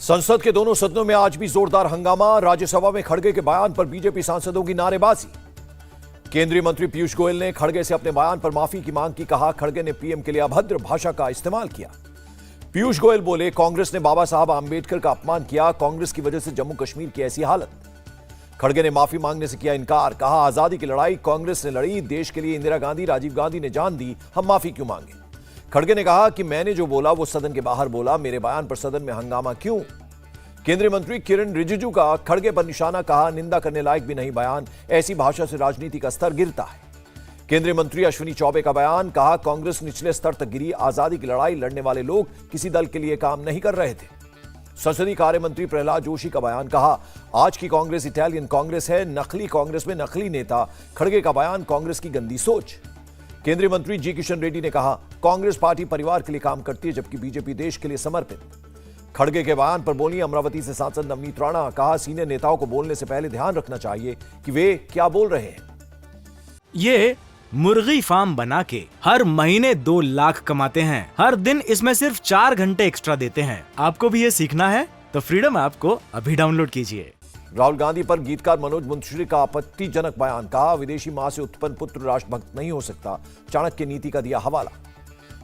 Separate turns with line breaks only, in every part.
संसद के दोनों सदनों में आज भी जोरदार हंगामा। राज्यसभा में खड़गे के बयान पर बीजेपी सांसदों की नारेबाजी। केंद्रीय मंत्री पीयूष गोयल ने खड़गे से अपने बयान पर माफी की मांग की। कहा, खड़गे ने पीएम के लिए अभद्र भाषा का इस्तेमाल किया। पीयूष गोयल बोले, कांग्रेस ने बाबा साहब आंबेडकर का अपमान किया। कांग्रेस की वजह से जम्मू कश्मीर की ऐसी हालत। खड़गे ने माफी मांगने से किया इनकार। कहा, आजादी की लड़ाई कांग्रेस ने लड़ी, देश के लिए इंदिरा गांधी, राजीव गांधी ने जान दी, हम माफी क्यों मांगे। खड़गे ने कहा कि मैंने जो बोला वो सदन के बाहर बोला, मेरे बयान पर सदन में हंगामा क्यों। केंद्रीय मंत्री किरण रिजिजू का खड़गे पर निशाना। कहा, निंदा करने लायक भी नहीं बयान, ऐसी भाषा से राजनीति का स्तर गिरता है। केंद्रीय मंत्री अश्विनी चौबे का बयान। कहा, कांग्रेस निचले स्तर तक गिरी, आजादी की लड़ाई लड़ने वाले लोग किसी दल के लिए काम नहीं कर रहे थे। संसदीय कार्य मंत्री प्रहलाद जोशी का बयान। कहा, आज की कांग्रेस इटालियन कांग्रेस है, नकली कांग्रेस में नकली नेता। खड़गे का बयान, कांग्रेस की गंदी सोच। केंद्रीय मंत्री जी किशन रेड्डी ने कहा, कांग्रेस पार्टी परिवार के लिए काम करती है, जबकि बीजेपी देश के लिए समर्पित। खड़गे के बयान पर बोली अमरावती से सांसद नवनीत राणा। कहा, सीनियर नेताओं को बोलने से पहले ध्यान रखना चाहिए कि वे क्या बोल रहे हैं।
ये मुर्गी फार्म बना के हर महीने 2 लाख कमाते हैं। हर दिन इसमें सिर्फ 4 घंटे एक्स्ट्रा देते हैं। आपको भी ये सीखना है तो फ्रीडम ऐप को अभी डाउनलोड कीजिए।
राहुल गांधी पर गीतकार मनोज मुंतशिर का आपत्तिजनक बयान। कहा, विदेशी मां से उत्पन्न पुत्र राष्ट्रभक्त नहीं हो सकता। चाणक्य नीति का दिया हवाला।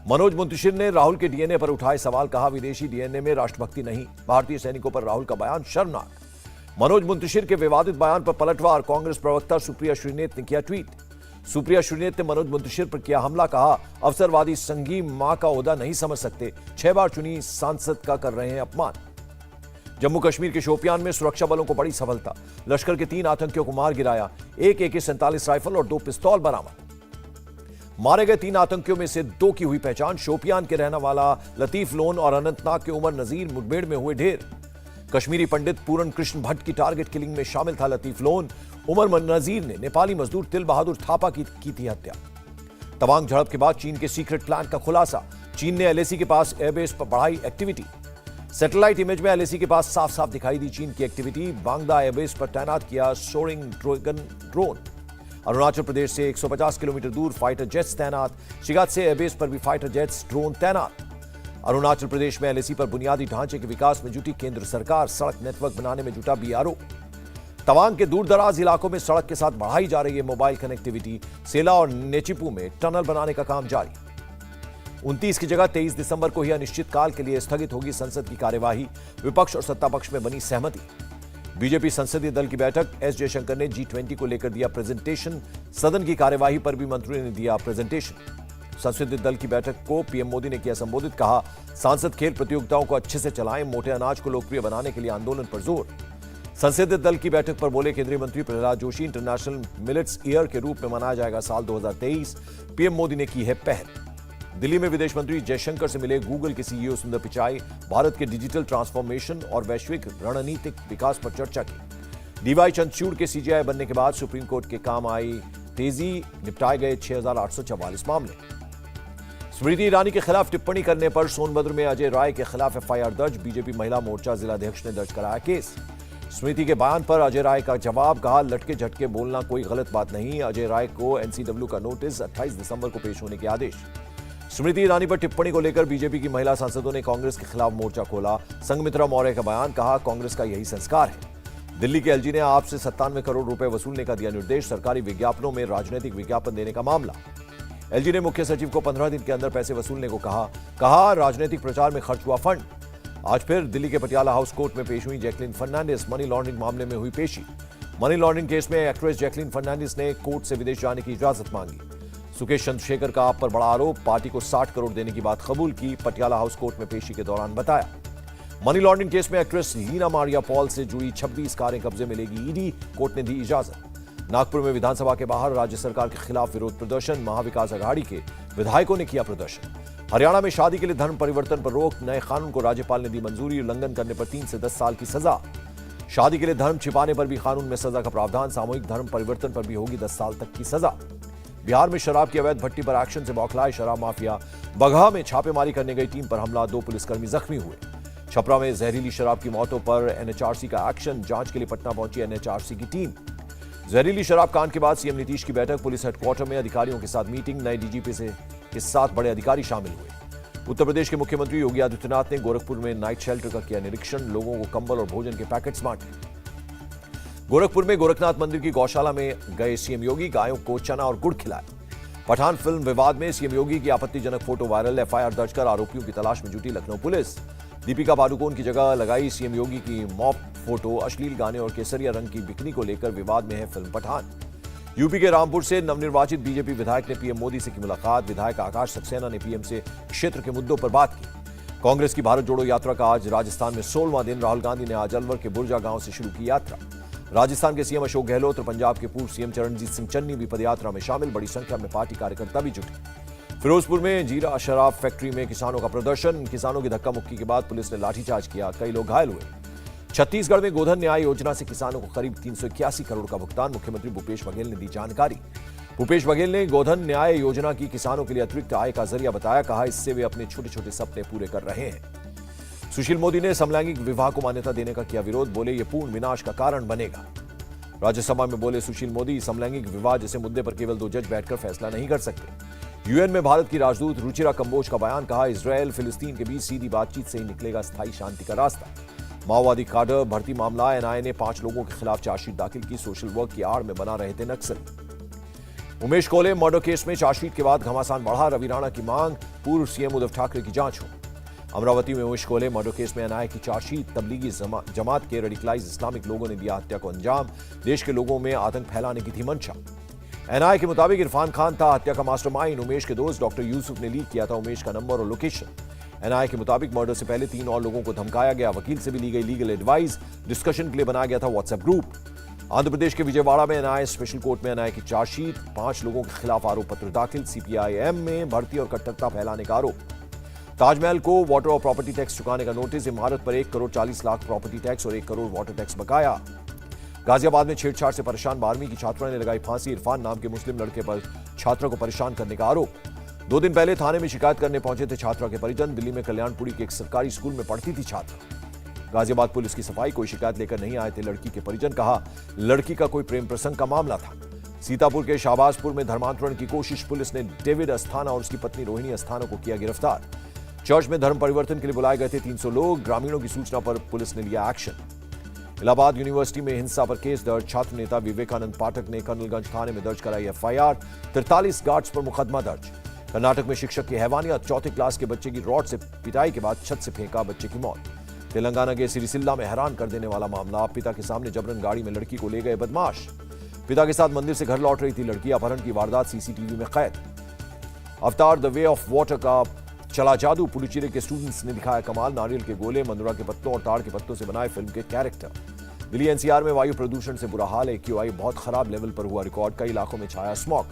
मनोज मुंतशिर ने राहुल के डीएनए पर उठाए सवाल। कहा, विदेशी डीएनए में राष्ट्रभक्ति नहीं। भारतीय सैनिकों पर राहुल का बयान शर्मनाक। मनोज मुंतशिर के विवादित बयान पर पलटवार। कांग्रेस प्रवक्ता सुप्रिया श्रीनेत ने किया ट्वीट। सुप्रिया श्रीनेत ने मनोज मुंतशिर पर किया हमला। कहा, अवसरवादी संघी मां का ओहदा नहीं समझ सकते, 6 बार चुनी सांसद का कर रहे हैं अपमान। जम्मू कश्मीर के शोपियान में सुरक्षा बलों को बड़ी सफलता। लश्कर के 3 आतंकियों को मार गिराया। एक AK-47 राइफल और 2 पिस्तौल बरामद। मारे गए 3 आतंकियों में से 2 की हुई पहचान। शोपियान के रहने वाला लतीफ लोन और अनंतनाग के उमर नजीर मुठभेड़ में हुए ढेर। कश्मीरी पंडित पूरन कृष्ण भट्ट की टारगेट किलिंग में शामिल था लतीफ लोन। उमर नजीर ने नेपाली मजदूर तिल बहादुर थापा की थी हत्या। तवांग झड़प के बाद चीन के सीक्रेट प्लान का खुलासा। चीन ने LAC के पास एयरबेस पर बढ़ाई एक्टिविटी। सैटेलाइट इमेज में LAC के पास साफ साफ दिखाई दी चीन की एक्टिविटी। बांग्दा एयरबेस पर तैनात किया souring dragon drone. Arunachal Pradesh से 150 किलोमीटर दूर फाइटर जेट्स तैनात। शिगात्से एयरबेस पर भी फाइटर जेट्स ड्रोन तैनात। अरुणाचल प्रदेश में LAC पर बुनियादी ढांचे के विकास में जुटी केंद्र सरकार। सड़क नेटवर्क बनाने में जुटा BRO। तवांग के दूरदराज इलाकों में सड़क के साथ बढ़ाई जा रही है मोबाइल कनेक्टिविटी। सेला और नेचिपू में टनल बनाने का काम जारी। 29 की जगह 23 दिसंबर को ही अनिश्चितकाल के लिए स्थगित होगी संसद की कार्यवाही। विपक्ष और सत्ता पक्ष में बनी सहमति। बीजेपी संसदीय दल की बैठक। S जयशंकर ने G20 को लेकर दिया प्रेजेंटेशन। सदन की कार्यवाही पर भी मंत्रियों ने दिया प्रेजेंटेशन। संसदीय दल की बैठक को पीएम मोदी ने किया संबोधित। कहा, सांसद खेल प्रतियोगिताओं को अच्छे से चलाएं, मोटे अनाज को लोकप्रिय बनाने के लिए आंदोलन पर जोर। संसदीय दल की बैठक पर बोले केंद्रीय मंत्री Prahlad Joshi, international millets year के रूप में मनाया जाएगा साल 2023। पीएम मोदी ने की है पहल। दिल्ली में विदेश मंत्री जयशंकर से मिले गूगल के CEO सुंदर पिचाई। भारत के डिजिटल ट्रांसफॉर्मेशन और वैश्विक रणनीतिक विकास पर चर्चा की। DY चंद्रचूड़ के CJI बनने के बाद सुप्रीम कोर्ट के काम आई तेजी। निपटाए गए 6844 मामले। स्मृति ईरानी के खिलाफ टिप्पणी करने पर सोनभद्र में अजय राय के खिलाफ FIR दर्ज। बीजेपी महिला मोर्चा जिलाध्यक्ष ने दर्ज कराया केस। स्मृति के बयान पर अजय राय का जवाब। कहा, लटके झटके बोलना कोई गलत बात नहीं। अजय राय को NCW का नोटिस। 28 दिसंबर को पेश होने के आदेश। स्मृति ईरानी पर टिप्पणी को लेकर बीजेपी की महिला सांसदों ने कांग्रेस के खिलाफ मोर्चा खोला। संघमित्रा मौर्य का बयान। कहा, कांग्रेस का यही संस्कार है। दिल्ली के LG ने आपसे 97 करोड़ रुपए वसूलने का दिया निर्देश। सरकारी विज्ञापनों में राजनीतिक विज्ञापन देने का मामला। LG ने मुख्य सचिव को 15 दिन के अंदर पैसे वसूलने को कहा, राजनीतिक प्रचार में खर्च हुआ फंड। आज फिर दिल्ली के पटियाला हाउस कोर्ट में पेश हुई जैकलिन फर्नांडिस। मनी लॉन्ड्रिंग मामले में हुई पेशी। मनी लॉन्ड्रिंग केस में एक्ट्रेस जैकलिन फर्नांडिस ने कोर्ट से विदेश जाने की इजाजत मांगी। सुकेश चंद्रशेखर का आप पर बड़ा आरोप। पार्टी को 60 करोड़ देने की बात कबूल की। पटियाला हाउस कोर्ट में पेशी के दौरान बताया। मनी लॉन्ड्रिंग केस में एक्ट्रेस लीना मारिया पॉल से जुड़ी 26 कारें कब्जे में लेगी ईडी। कोर्ट ने दी इजाजत। नागपुर में विधानसभा के बाहर राज्य सरकार के खिलाफ विरोध प्रदर्शन। महाविकास अघाड़ी के विधायकों ने किया प्रदर्शन। हरियाणा में शादी के लिए धर्म परिवर्तन पर रोक। नए कानून को राज्यपाल ने दी मंजूरी। उल्लंघन करने पर 3 से 10 साल की सजा। शादी के लिए धर्म छिपाने पर भी कानून में सजा का प्रावधान। सामूहिक धर्म परिवर्तन पर भी होगी 10 साल तक की सजा। बिहार में शराब की अवैध भट्टी पर एक्शन से बौखलाए शराब माफिया। बगहा में छापेमारी करने गई टीम पर हमला। 2 पुलिसकर्मी जख्मी हुए। छपरा में जहरीली शराब की मौतों पर NHRC का एक्शन। जांच के लिए पटना पहुंची NHRC की टीम। जहरीली शराब कांड के बाद CM नीतीश की बैठक। पुलिस हेडक्वार्टर में अधिकारियों के साथ मीटिंग। नए DGP के साथ बड़े अधिकारी शामिल हुए। उत्तर प्रदेश के मुख्यमंत्री योगी आदित्यनाथ ने गोरखपुर में नाइट शेल्टर का किया निरीक्षण, लोगों को कंबल और भोजन के पैकेट्स बांटे। गोरखपुर में गोरखनाथ मंदिर की गौशाला में गए सीएम योगी, गायों को चना और गुड़ खिलाया। पठान फिल्म विवाद में सीएम योगी की आपत्तिजनक फोटो वायरल, एफआईआर दर्ज कर आरोपियों की तलाश में जुटी लखनऊ पुलिस। दीपिका पादुकोण की जगह लगाई सीएम योगी की मॉप फोटो, अश्लील गाने और केसरिया रंग की बिकनी को लेकर विवाद में है फिल्म पठान। यूपी के रामपुर से नवनिर्वाचित बीजेपी विधायक ने पीएम मोदी से की मुलाकात, विधायक आकाश सक्सेना ने पीएम से क्षेत्र के मुद्दों पर बात की। कांग्रेस की भारत जोड़ो यात्रा का आज राजस्थान में 16वां दिन, राहुल गांधी ने आज अलवर के बुरजा गांव से शुरू की यात्रा। राजस्थान के सीएम अशोक गहलोत और पंजाब के पूर्व सीएम चरणजीत सिंह चन्नी भी पदयात्रा में शामिल, बड़ी संख्या में पार्टी कार्यकर्ता भी जुटे। फिरोजपुर में जीरा शराब फैक्ट्री में किसानों का प्रदर्शन, किसानों की धक्का मुक्की के बाद पुलिस ने लाठीचार्ज किया, कई लोग घायल हुए। छत्तीसगढ़ में गोधन न्याय योजना से किसानों को करीब 381 करोड़ का भुगतान, मुख्यमंत्री भूपेश बघेल ने दी जानकारी। भूपेश बघेल ने गोधन न्याय योजना की किसानों के लिए अतिरिक्त आय का जरिया बताया, कहा इससे वे अपने छोटे छोटे सपने पूरे कर रहे हैं। सुशील मोदी ने समलैंगिक विवाह को मान्यता देने का किया विरोध, बोले ये पूर्ण विनाश का कारण बनेगा। राज्यसभा में बोले सुशील मोदी, समलैंगिक विवाह जैसे मुद्दे पर केवल 2 जज बैठकर फैसला नहीं कर सकते। यूएन में भारत की राजदूत रुचिरा कंबोज का बयान, कहा इजरायल फिलिस्तीन के बीच सीधी बातचीत से ही निकलेगा स्थायी शांति का रास्ता। माओवादी काडर भर्ती मामला, एनआईए ने 5 लोगों के खिलाफ चार्जशीट दाखिल की, सोशल वर्क की आड़ में बना रहे थे नक्सली। उमेश कोले मर्डर केस में चार्जशीट के बाद घमासान बढ़ा, रवि राणा की मांग पूर्व सीएम उद्धव ठाकरे की जांच हो। अमरावती में उमेश कोले मर्डर केस में एनआईए की चार्जशीट, तबलीगी जमात के रेडिकलाइज इस्लामिक लोगों ने दिया हत्या को अंजाम, देश के लोगों में आतंक फैलाने की थी मंशा। एनआईए के मुताबिक इरफान खान था हत्या का मास्टरमाइंड, उमेश के दोस्त डॉक्टर यूसुफ ने लीक किया था उमेश का नंबर और लोकेशन। एनआईए के मुताबिक मर्डर से पहले 3 और लोगों को धमकाया गया, वकील से भी ली गई लीगल एडवाइस, डिस्कशन के लिए बनाया गया था व्हाट्सएप ग्रुप। आंध्र प्रदेश के विजयवाड़ा में एनआईए स्पेशल कोर्ट में एनआईए की चार्जशीट, 5 लोगों के खिलाफ आरोप पत्र दाखिल, सीपीआईएम में भर्ती और कट्टरता फैलाने का आरोप। ताजमहल को वाटर और प्रॉपर्टी टैक्स चुकाने का नोटिस, इमारत पर 1 करोड़ 40 लाख प्रॉपर्टी टैक्स और 1 करोड़ वाटर टैक्स बकाया। गाजियाबाद में छेड़छाड़ से परेशान 12वीं की छात्रा ने लगाई फांसी, इरफान नाम के मुस्लिम लड़के पर छात्रा को परेशान करने का आरोप। 2 दिन पहले थाने में शिकायत करने पहुंचे थे छात्रा के परिजन, दिल्ली में कल्याणपुरी के एक सरकारी स्कूल में पढ़ती थी छात्रा। गाजियाबाद पुलिस की सफाई, कोई शिकायत लेकर नहीं आए थे लड़की के परिजन, कहा लड़की का कोई प्रेम प्रसंग का मामला था। सीतापुर के शाहबाजपुर में धर्मांतरण की कोशिश, पुलिस ने डेविड अस्थाना और उसकी पत्नी रोहिणी अस्थाना को किया गिरफ्तार। चर्च में धर्म परिवर्तन के लिए बुलाए गए थे 300 लोग, ग्रामीणों की सूचना पर पुलिस ने लिया एक्शन। इलाहाबाद यूनिवर्सिटी में हिंसा पर केस दर्ज, छात्र नेता विवेकानंद पाठक ने कर्नलगंज थाने में दर्ज कराई एफआईआर, 43 गार्ड्स पर मुकदमा दर्ज। कर्नाटक में शिक्षक की हैवानियत, 4th क्लास के बच्चे की रॉड से पिटाई के बाद छत से फेंका, बच्चे की मौत। तेलंगाना के सिरिसिल्ला में हैरान कर देने वाला मामला, पिता के सामने जबरन गाड़ी में लड़की को ले गए बदमाश। पिता के साथ मंदिर से घर लौट रही थी लड़की, अपहरण की वारदात सीसीटीवी में कैद। अवतार द वे ऑफ वाटर का चला जादू, पुडुचेरी के स्टूडेंट्स ने दिखाया कमाल, नारियल के गोले, मंदुरा के पत्तों और ताड़ के पत्तों से बनाए फिल्म के कैरेक्टर। दिल्ली एनसीआर में वायु प्रदूषण से बुरा हाल है, एक्यूआई बहुत खराब लेवल पर हुआ रिकॉर्ड, कई इलाकों में छाया स्मॉग।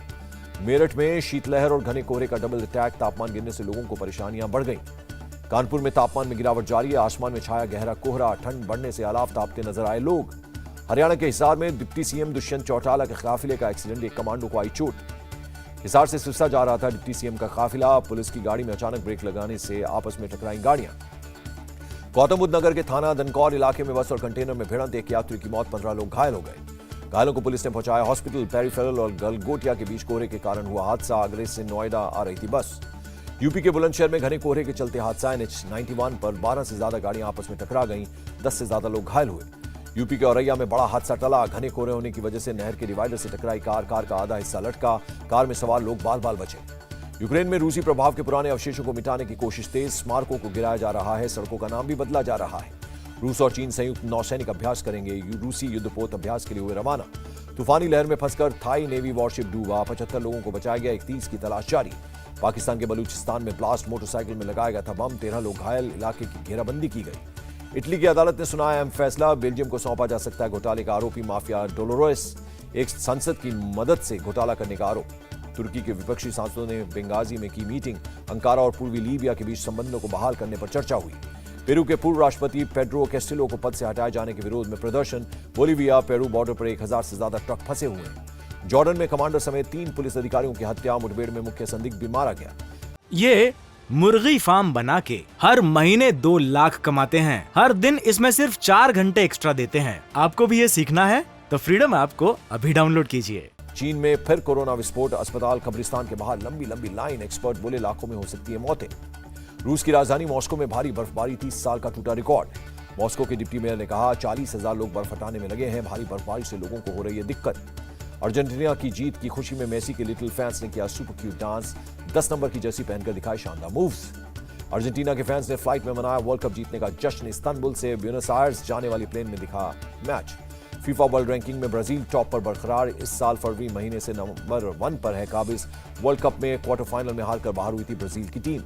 मेरठ में शीतलहर और घने कोहरे का डबल अटैक, तापमान गिरने से लोगों को परेशानियां बढ़ गईं। कानपुर में तापमान में गिरावट जारी है, आसमान में छाया गहरा कोहरा, ठंड बढ़ने से आलाव तापते नजर आए लोग। हरियाणा के हिसार में डिप्टी सीएम दुष्यंत चौटाला के काफिले का एक्सीडेंट, एक कमांडो को आई चोट। हिसार से सिरसा जा रहा था डिप्टी सीएम का काफिला, पुलिस की गाड़ी में अचानक ब्रेक लगाने से आपस में टकराई गाड़ियां। गौतम बुद्ध नगर के थाना दनकौर इलाके में बस और कंटेनर में भिड़ंत, एक यात्री की मौत, 15 लोग घायल हो गए। घायलों को पुलिस ने पहुंचाया हॉस्पिटल। पेरीफेरल और गलगोटिया के बीच कोहरे के कारण हुआ हादसा, आगरे से नोएडा आ रही थी बस। यूपी के बुलंदशहर में घने कोहरे के चलते हादसा, NH91 पर 12 से ज्यादा गाड़ियां आपस में टकरा गईं, 10 से ज्यादा लोग घायल हुए। यूपी के औरैया में बड़ा हादसा टला, घने कोहरे होने की वजह से नहर के डिवाइडर से टकराई कार का आधा हिस्सा लटका, कार में सवार लोग बाल बाल बचे। यूक्रेन में रूसी प्रभाव के पुराने अवशेषों को मिटाने की कोशिश तेज, स्मारकों को गिराया जा रहा है, सड़कों का नाम भी बदला जा रहा है। रूस और चीन संयुक्त नौसैनिक अभ्यास करेंगे, रूसी युद्धपोत अभ्यास के लिए हुए रवाना। तूफानी लहर में फंसकर थाई नेवी वॉरशिप डूबा, 75 लोगों को बचाया गया, 31 की तलाश जारी। पाकिस्तान के बलूचिस्तान में ब्लास्ट, मोटरसाइकिल में लगाया गया था बम, 13 लोग घायल, इलाके की घेराबंदी की गई। इटली की अदालत ने सुनाया अहम फैसला, बेल्जियम को सौंपा जा सकता है घोटाले का आरोपी माफिया डोलोरेस, एक सांसद की मदद से घोटाला करने का आरोप। तुर्की के विपक्षी सांसदों ने बेंगाजी में की मीटिंग, अंकारा और पूर्वी लीबिया के बीच संबंधों को बहाल करने पर चर्चा हुई। पेरू के पूर्व राष्ट्रपति पेड्रो कैस्टिलो को पद से हटाए जाने के विरोध में प्रदर्शन, बोलीविया पेरू बॉर्डर पर 1000 से ज्यादा ट्रक फंसे हुए हैं। जॉर्डन में कमांडर समेत 3 पुलिस अधिकारियों की हत्या, मुठभेड़ में मुख्य संदिग्ध भी मारा गया।
ये मुर्गी फार्म बना के हर महीने 2 लाख कमाते हैं। हर दिन इसमें सिर्फ 4 घंटे एक्स्ट्रा देते हैं। आपको भी ये सीखना है तो फ्रीडम ऐप को अभी डाउनलोड कीजिए।
चीन में फिर कोरोना विस्फोट, अस्पताल कब्रिस्तान के बाहर लंबी लंबी लाइन, एक्सपर्ट बोले लाखों में हो सकती है मौतें। रूस की राजधानी मॉस्को में भारी बर्फबारी, 30 साल का टूटा रिकॉर्ड। मॉस्को के डिप्टी मेयर ने कहा 40,000 लोग बर्फ हटाने में लगे हैं, भारी बर्फबारी से लोगों को हो रही है दिक्कत। अर्जेंटीना की जीत की खुशी में मेसी के लिटिल फैंस ने किया सुपर क्यूट डांस, 10 नंबर की जर्सी पहनकर दिखाए शानदार मूव्स। अर्जेंटीना के फैंस ने फ्लाइट में मनाया वर्ल्ड कप जीतने का जश्न, इस्तांबुल से ब्यूनस आयर्स जाने वाली प्लेन में दिखा मैच। फीफा वर्ल्ड रैंकिंग में ब्राजील टॉप पर बरकरार, इस साल फरवरी महीने से नंबर 1 पर है काबिज। वर्ल्ड कप में क्वार्टर फाइनल में हारकर बाहर हुई थी ब्राजील की टीम।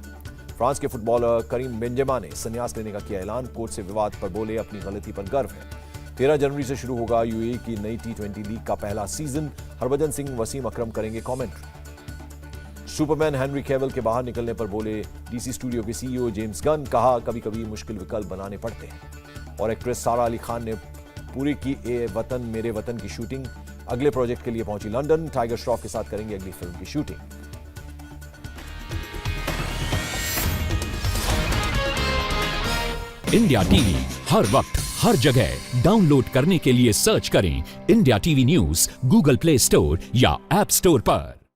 फ्रांस के फुटबॉलर करीम बेंजेमा ने संन्यास लेने का किया ऐलान, कोच से विवाद पर बोले अपनी गलती पर गर्व है। 13 जनवरी से शुरू होगा यूएई की नई T20 लीग का पहला सीजन, हरभजन सिंह, वसीम अकरम करेंगे कमेंट्री। सुपरमैन हेनरी कैविल के बाहर निकलने पर बोले डीसी स्टूडियो के सीईओ जेम्स गन, कहा कभी कभी मुश्किल विकल्प बनाने पड़ते हैं। और एक्ट्रेस सारा अली खान ने पूरी की ए वतन मेरे वतन की शूटिंग, अगले प्रोजेक्ट के लिए पहुंची लंदन, टाइगर श्रॉफ के साथ करेंगे अगली फिल्म की शूटिंग।
इंडिया टीवी हर वक्त हर जगह डाउनलोड करने के लिए सर्च करें India TV news Google play store या ऐप स्टोर पर।